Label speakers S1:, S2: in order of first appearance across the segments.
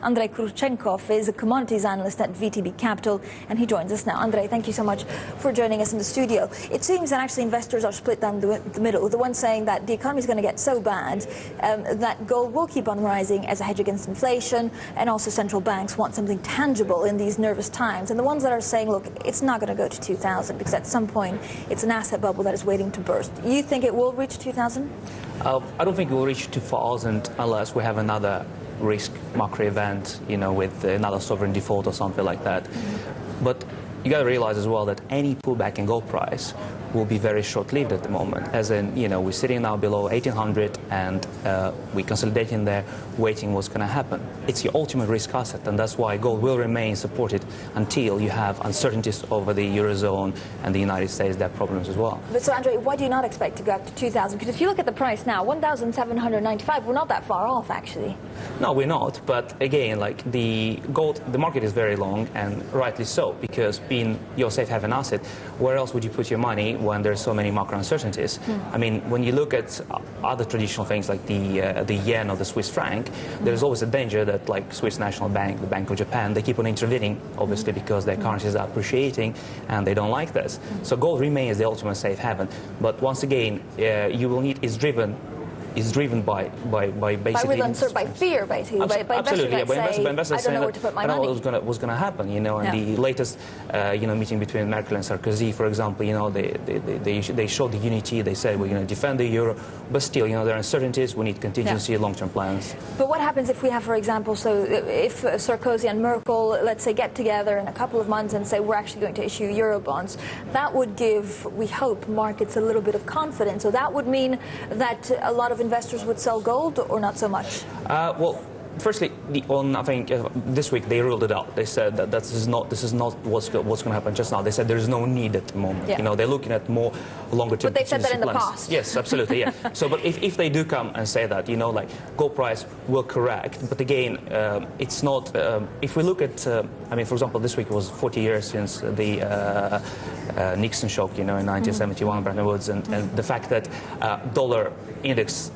S1: Andrey Kryuchenkov is a commodities analyst at VTB Capital, and he joins us now. Andrey, thank you so much for joining us in the studio. It seems that actually investors are split down the middle. The ones saying that the economy is going to get so bad that gold will keep on rising as a hedge against inflation, and also central banks want something tangible in these nervous times. And the ones that are saying, look, it's not going to go to 2,000 because at some point it's an asset bubble that is waiting to burst. You think it will reach 2,000?
S2: I don't think it will reach 2,000 unless we have another risk macro event, with another sovereign default or something like that. But you got to realize as well that any pullback in gold price will be very short-lived at the moment. As in, we're sitting now below 1,800 and we're consolidating there, waiting what's going to happen. It's your ultimate risk asset, and that's why gold will remain supported until you have uncertainties over the Eurozone and the United States. There are problems as well.
S1: But so, Andrey, why do you not expect to go up to 2,000? Because if you look at the price now, 1,795, we're not that far off, actually.
S2: No, we're not. But again, like the market is very long, and rightly so, because being your safe haven asset, where else would you put your money when there's so many macro uncertainties? I mean, when you look at other traditional things like the yen or the Swiss franc, there's always a danger that, like Swiss National Bank, the Bank of Japan, they keep on intervening, obviously, because their currencies are appreciating and they don't like this. So gold remains the ultimate safe haven. But once again, you will need is driven by basically
S1: by fear, basically.
S2: Absolutely,
S1: by
S2: investors
S1: I don't know where to put my money.
S2: What's going to happen, and the latest meeting between Merkel and Sarkozy, for example, they showed the unity. They said we're going to defend the euro, but still, there are uncertainties. We need contingency, long-term plans.
S1: But what happens if we have, for example, so if Sarkozy and Merkel, let's say, get together in a couple of months and say we're actually going to issue euro bonds? That would give, we hope, markets a little bit of confidence. So that would mean that a lot of investors would sell gold, or not so much?
S2: Well, firstly, I think this week they ruled it out. They said that this is not what's going to happen just now. They said there is no need at the moment. They're looking at more longer-term.
S1: But they've said that in the past.
S2: Yes, absolutely. Yeah. So, but if they do come and say that, like gold price will correct, but again, it's not. If we look at, I mean, for example, this week was 40 years since the Nixon shock, in 1971, Bretton Woods, and the fact that dollar index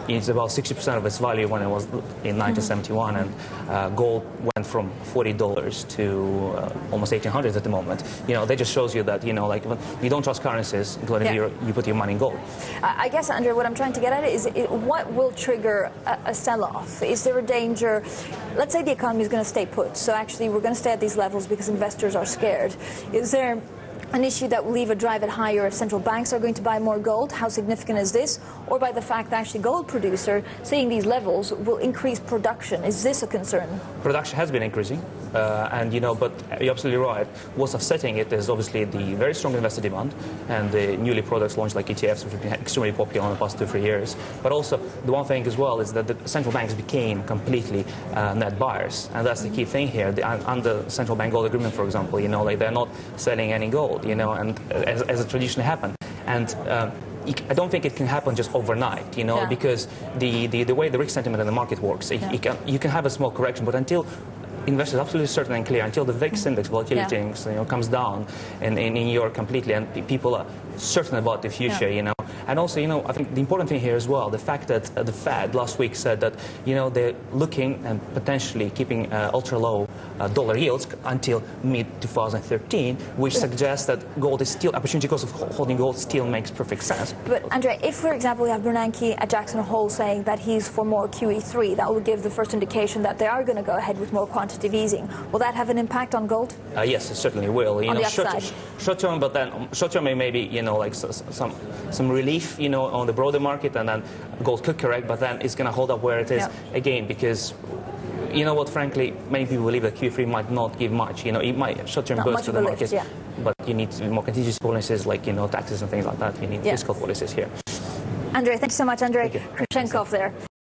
S2: is about 60% of its value when it was in 1971, and gold went from $40 to almost 1,800 at the moment. That just shows you that, like, when you don't trust currencies, including euro, you put your money in gold.
S1: I guess, Andrey, what I'm trying to get at is what will trigger a sell-off? Is there a danger? Let's say the economy is going to stay put, so actually we're going to stay at these levels because investors are scared. Is there an issue that will leave a drive it higher if central banks are going to buy more gold? How significant is this? Or by the fact that actually gold producer, seeing these levels, will increase production? Is this a concern? Production
S2: has been increasing, but you're absolutely right. What's offsetting it is obviously the very strong investor demand and the newly products launched like ETFs, which have been extremely popular in the past 2-3 years. But also the one thing as well is that the central banks became completely net buyers, and that's the key thing here. Under central bank gold agreement, for example, they're not selling any gold. And as it traditionally happened. And I don't think it can happen just overnight, because the way the risk sentiment in the market works, you can have a small correction, but until investors are absolutely certain and clear, until the VIX index volatility comes down in Europe completely, and people are certain about the future, And also, I think the important thing here as well, the fact that the Fed last week said that, they're looking and potentially keeping ultra-low dollar yields until mid-2013, which suggests that gold is still, opportunity cost of holding gold still makes perfect sense.
S1: But, Andrey, if, for example, we have Bernanke at Jackson Hole saying that he's for more QE3, that will give the first indication that they are going to go ahead with more quantitative easing. Will that have an impact on gold?
S2: Yes, it certainly will.
S1: On the upside.
S2: Short term, but then short term maybe, like some relief, on the broader market, and then gold could correct, but then it's going to hold up where it is again, because frankly, many people believe that Q3 might not give much. It might short-term boost to the market, but you need more contingency policies like, taxes and things like that. You need fiscal policies here.
S1: Andrey, thank you so much. Andrey Kryuchenkov there.